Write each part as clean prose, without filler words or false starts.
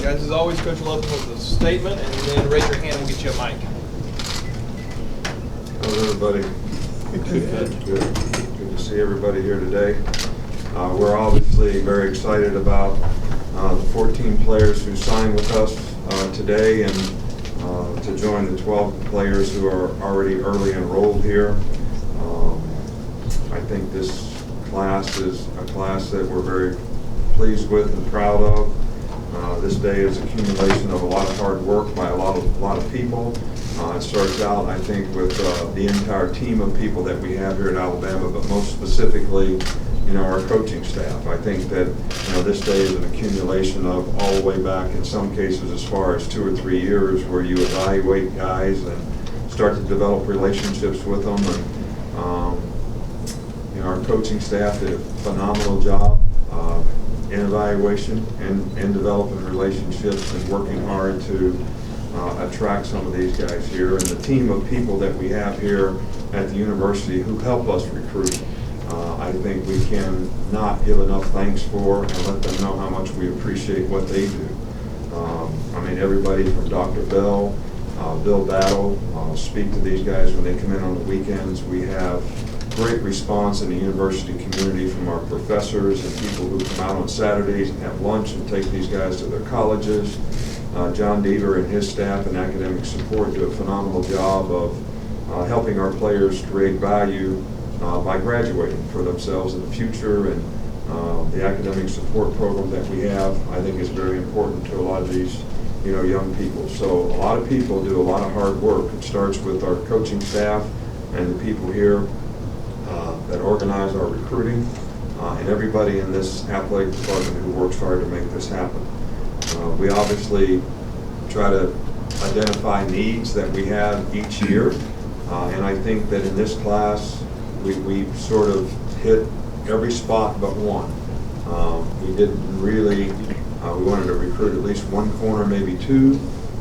Guys, as always, Coach will open with a statement, and then raise your hand and we'll get you a mic. How's everybody? Good to see everybody here today. We're obviously very excited about the 14 players who signed with us today and to join the 12 players who are already early enrolled here. I think this class is a class that we're very pleased with and proud of. This day is accumulation of a lot of hard work by a lot of people. It starts out, I think, with the entire team of people that we have here at Alabama, but most specifically, our coaching staff. I think that, this day is an accumulation of all the way back, in some cases, as far as 2 or 3 years, where you evaluate guys and start to develop relationships with them. And our coaching staff did a phenomenal job in evaluation and developing relationships and working hard to attract some of these guys here. And the team of people that we have here at the university who help us recruit, I think we can not give enough thanks for and let them know how much we appreciate what they do. Everybody from Dr. Bell, Bill Battle, speak to these guys when they come in on the weekends. We have great response in the university community from our professors and people who come out on Saturdays and have lunch and take these guys to their colleges. John Deaver and his staff and academic support do a phenomenal job of helping our players create value by graduating for themselves in the future. And the academic support program that we have, I think, is very important to a lot of these young people. So a lot of people do a lot of hard work. It starts with our coaching staff and the people here that organize our recruiting, and everybody in this athletic department who works hard to make this happen. We obviously try to identify needs that we have each year, and I think that in this class we sort of hit every spot but one. We didn't really, we wanted to recruit at least one corner, maybe two.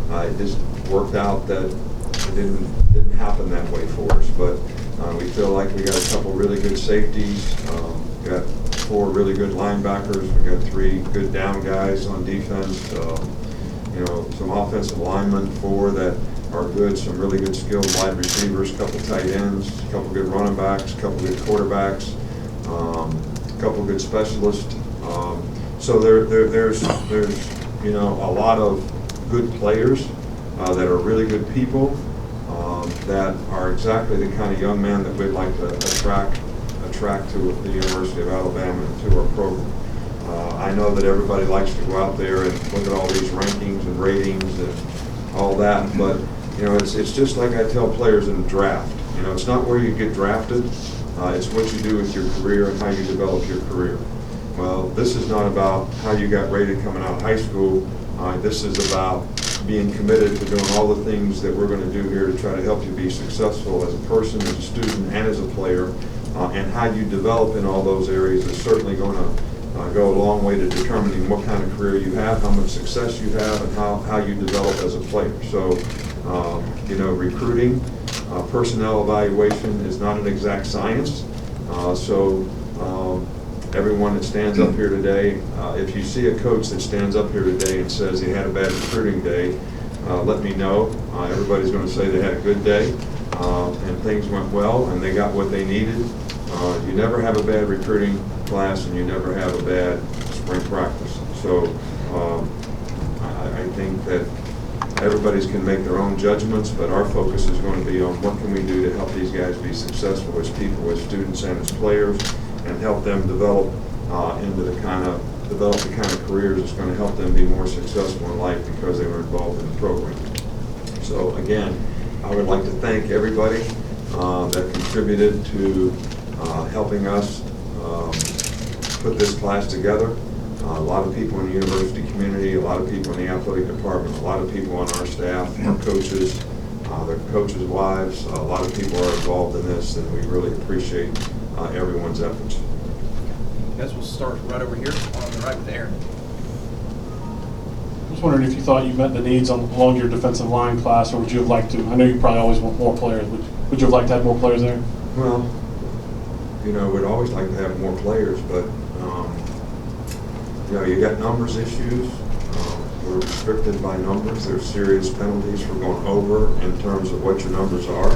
It just worked out that it didn't happen that way for us, but we feel like we got a couple really good safeties. We got 4 really good linebackers. We got 3 good down guys on defense. Some offensive linemen, 4 that are good. Some really good skilled wide receivers. A couple tight ends. A couple good running backs. A couple good quarterbacks. A couple good specialists. So there's a lot of good players that are really good people. That are exactly the kind of young men that we'd like to attract to the University of Alabama and to our program. I know that everybody likes to go out there and look at all these rankings and ratings and all that, but it's just like I tell players in the draft. It's not where you get drafted, it's what you do with your career and how you develop your career. Well, this is not about how you got rated coming out of high school. This is about being committed to doing all the things that we're going to do here to try to help you be successful as a person, as a student, and as a player. And how you develop in all those areas is certainly going to go a long way to determining what kind of career you have, how much success you have, and how you develop as a player. So, recruiting, personnel evaluation is not an exact science. Everyone that stands up here today, if you see a coach that stands up here today and says he had a bad recruiting day, let me know. Everybody's going to say they had a good day and things went well and they got what they needed. You never have a bad recruiting class and you never have a bad spring practice. So I think that everybody's can make their own judgments, but our focus is going to be on what can we do to help these guys be successful as people, as students, and as players, and help them develop the kind of careers that's going to help them be more successful in life because they were involved in the program. So again, I would like to thank everybody that contributed to helping us put this class together. A lot of people in the university community, a lot of people in the athletic department, a lot of people on our staff, our coaches, their coaches' wives, a lot of people are involved in this, and we really appreciate everyone's efforts. Guys, we'll start right over here on the right with Aaron. I was wondering if you thought you met the needs along your defensive line class, or would you have liked to? I know you probably always want more players. Would you have liked to have more players there? Well, we'd always like to have more players, but you got numbers issues. we're restricted by numbers. There's serious penalties for going over in terms of what your numbers are.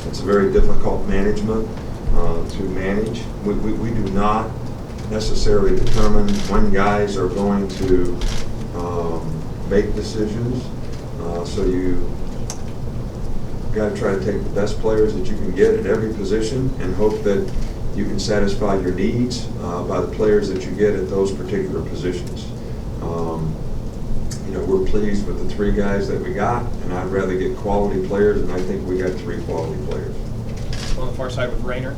It's a very difficult management to manage. We do not necessarily determine when guys are going to make decisions. So you got to try to take the best players that you can get at every position and hope that you can satisfy your needs by the players that you get at those particular positions. We're pleased with the 3 guys that we got, and I'd rather get quality players, and I think we got 3 quality players. On the far side with Rayner.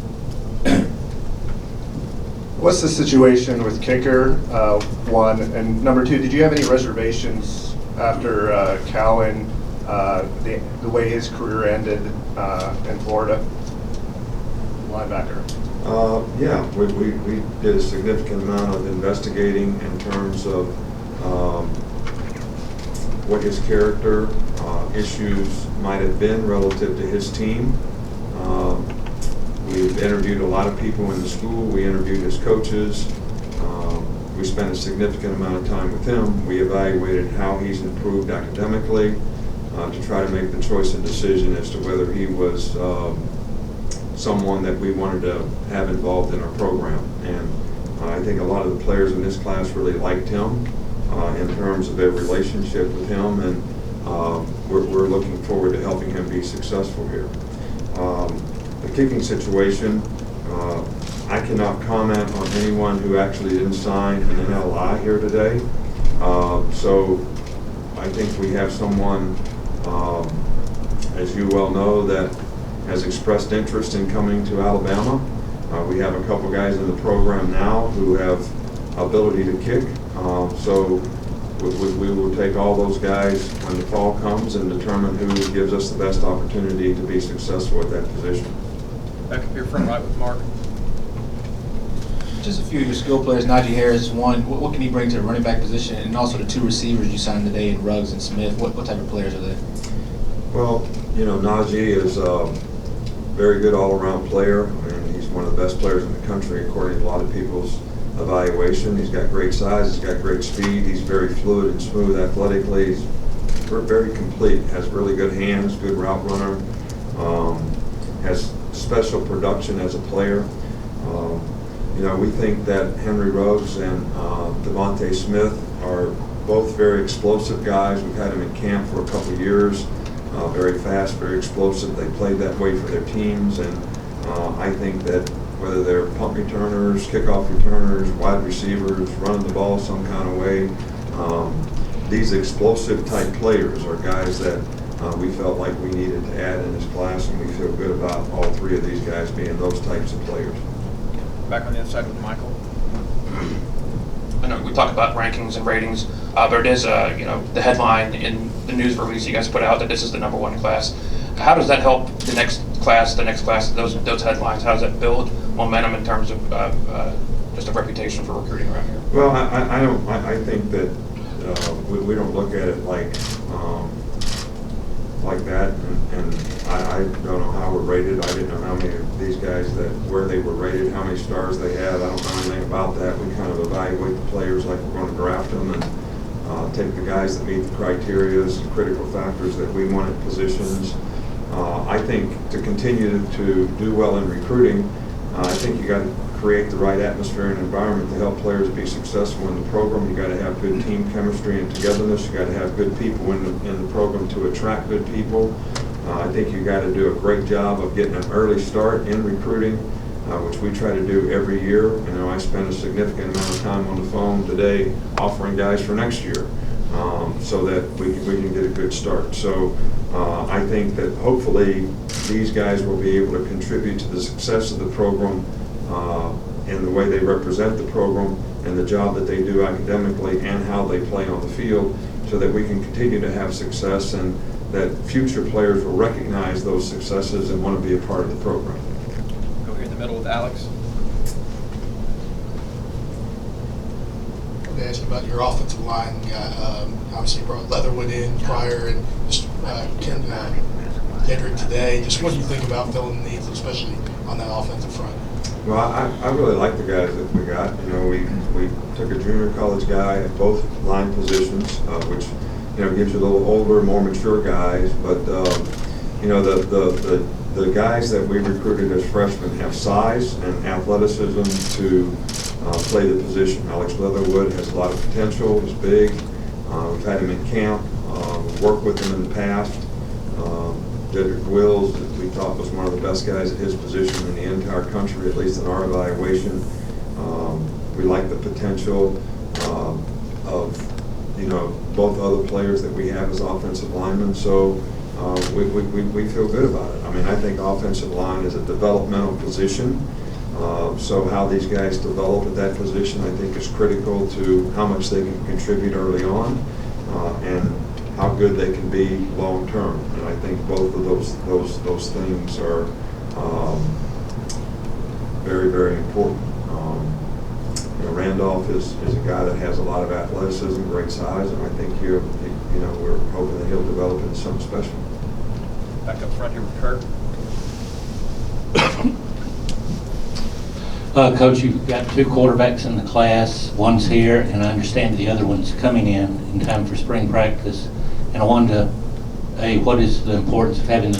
What's the situation with kicker, 1, and number 2, did you have any reservations after Cowan, the way his career ended in Florida? Linebacker. Yeah, we did a significant amount of investigating in terms of what his character issues might have been relative to his team. We've interviewed a lot of people in the school. We interviewed his coaches. We spent a significant amount of time with him. We evaluated how he's improved academically to try to make the choice and decision as to whether he was someone that we wanted to have involved in our program. And I think a lot of the players in this class really liked him in terms of their relationship with him, and we're looking forward to helping him be successful here. The kicking situation, I cannot comment on anyone who actually didn't sign an NLI here today. So I think we have someone, as you well know, that has expressed interest in coming to Alabama. We have a couple guys in the program now who have ability to kick. So we will take all those guys when the fall comes and determine who gives us the best opportunity to be successful at that position. Back up here front right with Mark. Just a few of your skill players. Najee Harris is one. What can he bring to the running back position? And also the 2 receivers you signed today in Ruggs and Smith. What type of players are they? Well, Najee is a very good all-around player, and he's one of the best players in the country according to a lot of people's evaluation. He's got great size, he's got great speed, he's very fluid and smooth athletically. He's very complete, has really good hands, good route runner, has special production as a player. We think that Henry Ruggs and Devontae Smith are both very explosive guys. We've had them in camp for a couple of years. Very fast, very explosive. They played that way for their teams, and I think that whether they're punt returners, kickoff returners, wide receivers, running the ball some kind of way, these explosive type players are guys that we felt like we needed to add in this class, and we feel good about all 3 of these guys being those types of players. Back on the other side with Michael. I know we talk about rankings and ratings, but it is, the headline in the news release you guys put out that this is the #1 class. How does that help the next class, those headlines? How does that build momentum in terms of just a reputation for recruiting around here? Well, I think that we don't look at it like that, and I don't know how we're rated. I didn't know how many of these guys where they were rated, how many stars they had. I don't know anything about that. We kind of evaluate the players like we're going to draft them, and take the guys that meet the criteria, the critical factors that we want at positions. I think to continue to do well in recruiting, I think you got to create the right atmosphere and environment to help players be successful in the program. You got to have good team chemistry and togetherness. You got to have good people in the program to attract good people. I think you got to do a great job of getting an early start in recruiting, which we try to do every year. I spent a significant amount of time on the phone today offering guys for next year, so that we can get a good start. So I think that hopefully these guys will be able to contribute to the success of the program in the way they represent the program and the job that they do academically and how they play on the field, so that we can continue to have success and that future players will recognize those successes and want to be a part of the program. Go here in the middle with Alex. To ask you about your offensive line. Obviously brought Leatherwood in prior, and just Kendrick today. Just what do you think about filling the needs, especially on that offensive front? Well, I really like the guys that we got. You know, we took a junior college guy at both line positions, which, you know, gives you a little older, more mature guys. But, you know, the guys that we recruited as freshmen have size and athleticism to play the position. Alex Leatherwood has a lot of potential, he's big. We've had him in camp, worked with him in the past. Jedrick Wills, that we thought was one of the best guys at his position in the entire country, at least in our evaluation. We like the potential of, you know, both other players that we have as offensive linemen. So we feel good about it. I mean, I think offensive line is a developmental position. So how these guys develop at that position, I think, is critical to how much they can contribute early on and how good they can be long term. And I think both of those things are very, very important. You know, Randolph is a guy that has a lot of athleticism, great size, and I think you know, we're hoping that he'll develop into something special. Back up front here with Kurt. Coach, you've got 2 quarterbacks in the class. One's here, and I understand the other one's coming in time for spring practice. And I wanted to, A, what is the importance of having the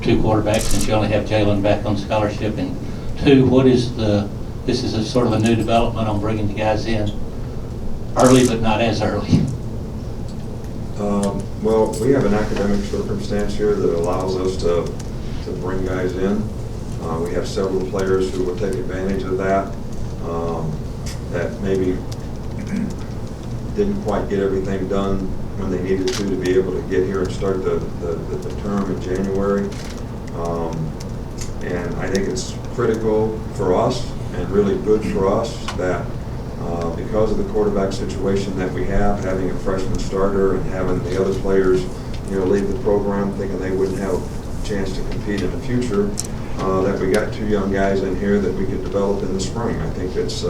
2 quarterbacks since you only have Jalen back on scholarship? And 2, what is this is a sort of a new development on bringing the guys in early, but not as early. Well, we have an academic circumstance here that allows us to bring guys in. We have several players who will take advantage of that, that maybe didn't quite get everything done when they needed to be able to get here and start the term in January. And I think it's critical for us and really good for us that because of the quarterback situation that we have, having a freshman starter and having the other players, you know, leave the program thinking they wouldn't have a chance to compete in the future, that we got 2 young guys in here that we could develop in the spring. I think it's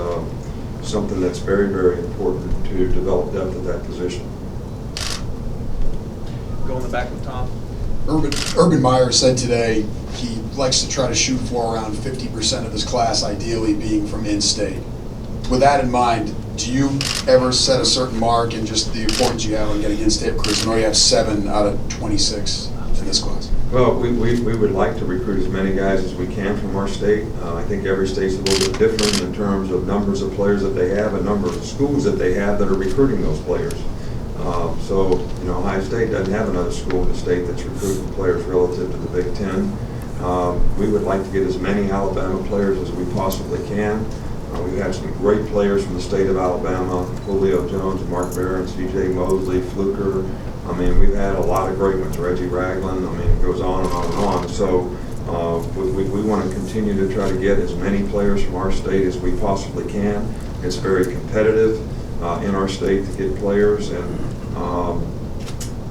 something that's very, very important to develop depth at that position. Go in the back with Tom. Urban Meyer said today he likes to try to shoot for around 50% of his class, ideally being from in-state. With that in mind, do you ever set a certain mark and just the importance you have on getting in-state recruits? I know you have 7 out of 26 in this class. Well, we would like to recruit as many guys as we can from our state. I think every state's a little bit different in terms of numbers of players that they have and number of schools that they have that are recruiting those players. So, you know, Ohio State doesn't have another school in the state that's recruiting players relative to the Big Ten. We would like to get as many Alabama players as we possibly can. We've had some great players from the state of Alabama: Julio Jones, Mark Barron, C.J. Mosley, Fluker. I mean, we've had a lot of great ones, Reggie Ragland. I mean, it goes on and on and on. So we want to continue to try to get as many players from our state as we possibly can. It's very competitive in our state to get players, and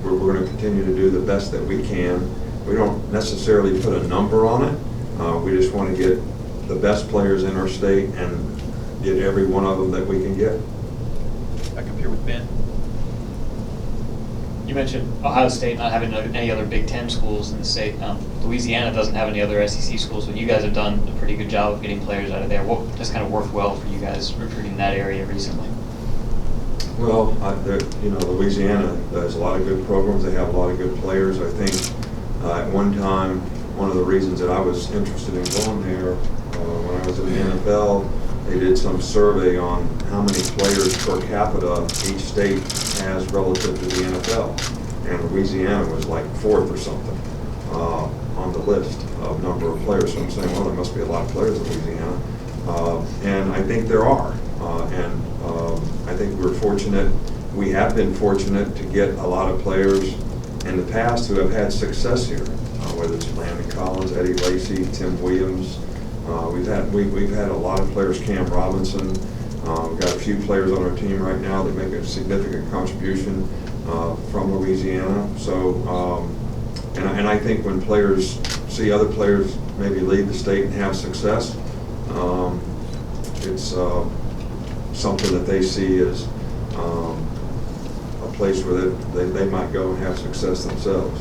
we're going to continue to do the best that we can. We don't necessarily put a number on it. We just want to get the best players in our state and get every one of them that we can get. Back up here with Ben. You mentioned Ohio State not having any other Big Ten schools in the state. Louisiana doesn't have any other SEC schools, but you guys have done a pretty good job of getting players out of there. What has kind of worked well for you guys recruiting that area recently? Well, you know, Louisiana does a lot of good programs. They have a lot of good players. I think at one time, one of the reasons that I was interested in going there when I was in the NFL, they did some survey on how many players per capita each state has relative to the NFL. And Louisiana was like 4th or something on the list of number of players. So I'm saying, well, there must be a lot of players in Louisiana. And I think there are. I think we're fortunate. We have been fortunate to get a lot of players in the past who have had success here, whether it's Landon Collins, Eddie Lacy, Tim Williams. We've had a lot of players, Cam Robinson. We've got a few players on our team right now that make a significant contribution from Louisiana. So, and I think when players see other players maybe leave the state and have success, it's something that they see as a place where they might go and have success themselves.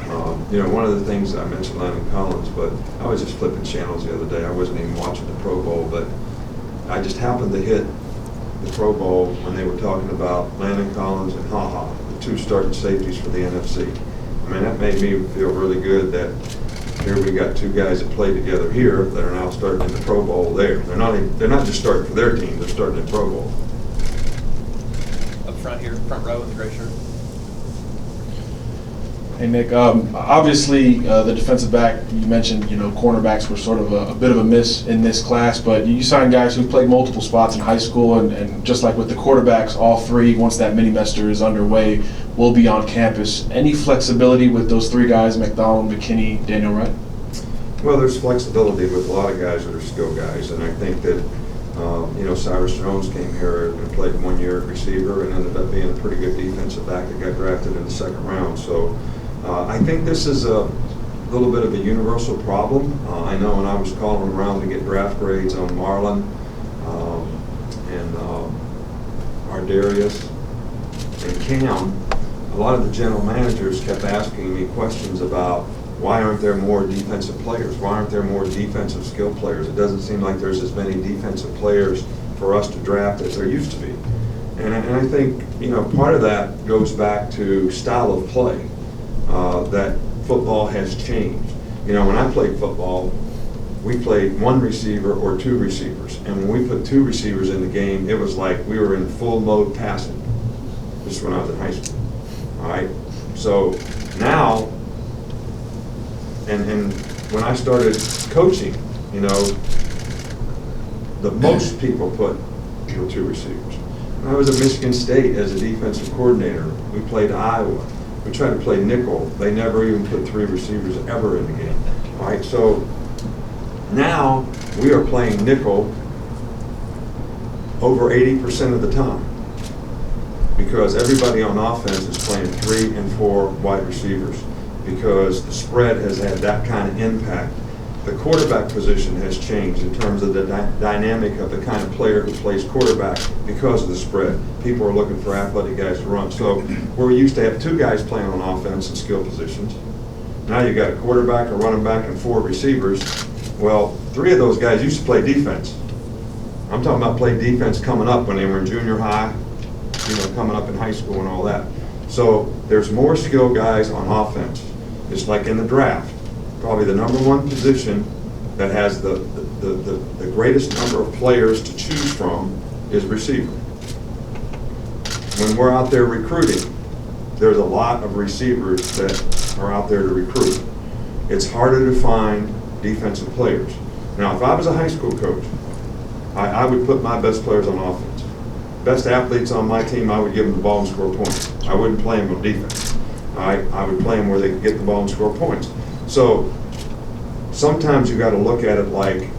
One of the things I mentioned Landon Collins, but I was just flipping channels the other day. I wasn't even watching the Pro Bowl, but I just happened to hit the Pro Bowl when they were talking about Landon Collins and Ha, the two starting safeties for the NFC. I mean, that made me feel really good that here we got two guys that played together here that are now starting in the Pro Bowl there. They're not just starting for their team, they're starting in Pro Bowl. Up front here, front row with the gray shirt. Hey Nick, obviously the defensive back, you mentioned, cornerbacks were sort of a bit of a miss in this class, but you signed guys who played multiple spots in high school, and just like with the quarterbacks, all three, once that mini-mester is underway, will be on campus. Any flexibility with those three guys, McDonald, McKinney, Daniel Wright? Well, there's flexibility with a lot of guys that are skill guys, and I think that, Cyrus Jones came here and played 1 year at receiver and ended up being a pretty good defensive back that got drafted in the second round. So I think this is a little bit of a universal problem. I know when I was calling around to get draft grades on Marlon and Ardarius and Cam, a lot of the general managers kept asking me questions about why aren't there more defensive players? Why aren't there more defensive skill players? It doesn't seem like there's as many defensive players for us to draft as there used to be. And I think, part of that goes back to style of play, that football has changed. When I played football, we played one receiver or two receivers. And when we put two receivers in the game, it was like we were in full mode passing. This is when I was in high school. All right? So now, and when I started coaching, the most people put two receivers. When I was at Michigan State as a defensive coordinator, we played Iowa. We tried to play nickel. They never even put three receivers ever in the game. All right, so now we are playing nickel over 80% of the time because everybody on offense is playing 3 and 4 wide receivers because the spread has had that kind of impact. The quarterback position has changed in terms of the dynamic of the kind of player who plays quarterback because of the spread. People are looking for athletic guys to run. So where we used to have 2 guys playing on offense in skill positions, now you got a quarterback, a running back, and 4 receivers. Well, 3 of those guys used to play defense. I'm talking about play defense coming up when they were in junior high, coming up in high school and all that. So there's more skill guys on offense. It's like in the draft. Probably the number 1 position that has the greatest number of players to choose from is receiver. When we're out there recruiting, there's a lot of receivers that are out there to recruit. It's harder to find defensive players. Now, if I was a high school coach, I would put my best players on offense. Best athletes on my team, I would give them the ball and score points. I wouldn't play them on defense. I would play them where they could get the ball and score points. So sometimes you got to look at it like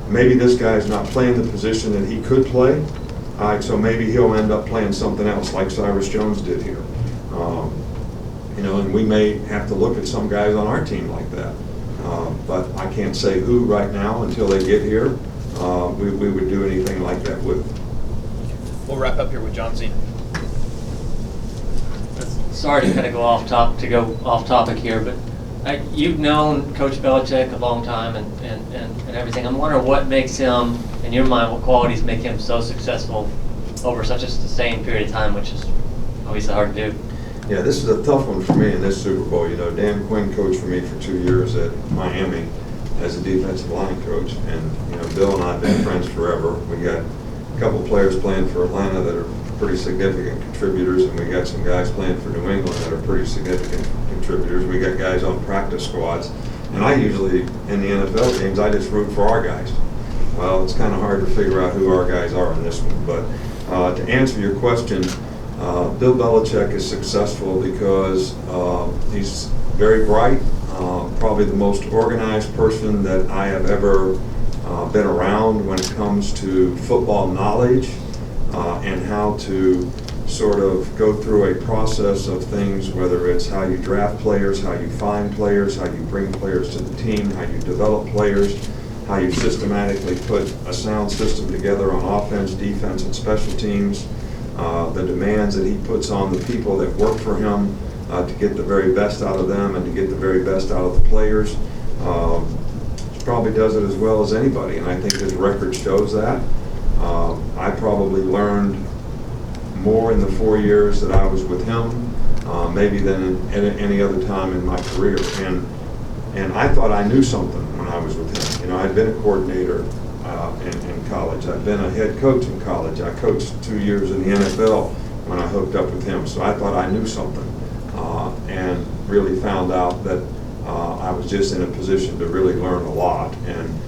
maybe this guy's not playing the position that he could play. All right, so maybe he'll end up playing something else like Cyrus Jones did here. And we may have to look at some guys on our team like that. But I can't say who right now until they get here. We would do anything like that with. We'll wrap up here with John Cena. Sorry to kind of go off topic here, but you've known Coach Belichick a long time and everything. I'm wondering what makes him, in your mind, what qualities make him so successful over such a sustained period of time, which is obviously hard to do. Yeah, this is a tough one for me in this Super Bowl. Dan Quinn coached for me for 2 years at Miami as a defensive line coach, and Bill and I have been friends forever. We got a couple players playing for Atlanta that are pretty significant contributors, and we got some guys playing for New England that are pretty significant contributors. We got guys on practice squads, and I usually, in the NFL games, I just root for our guys. Well, it's kind of hard to figure out who our guys are in this one, but to answer your question, Bill Belichick is successful because he's very bright, probably the most organized person that I have ever been around when it comes to football knowledge and how to sort of go through a process of things, whether it's how you draft players, how you find players, how you bring players to the team, how you develop players, how you systematically put a sound system together on offense, defense, and special teams, the demands that he puts on the people that work for him, to get the very best out of them and to get the very best out of the players. He probably does it as well as anybody, and I think his record shows that. I probably learned more in the 4 years that I was with him, maybe than at any other time in my career. And I thought I knew something when I was with him. You know, I'd been a coordinator in college. I'd been a head coach in college. I coached 2 years in the NFL when I hooked up with him. So I thought I knew something, and really found out that I was just in a position to really learn a lot. And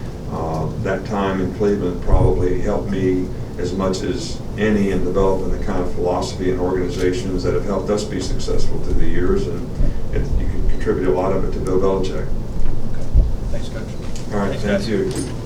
that time in Cleveland probably helped me as much as any in developing the kind of philosophy and organizations that have helped us be successful through the years. And you can contribute a lot of it to Bill Belichick. Thanks, Coach. All right, Thanks, thank guys. you.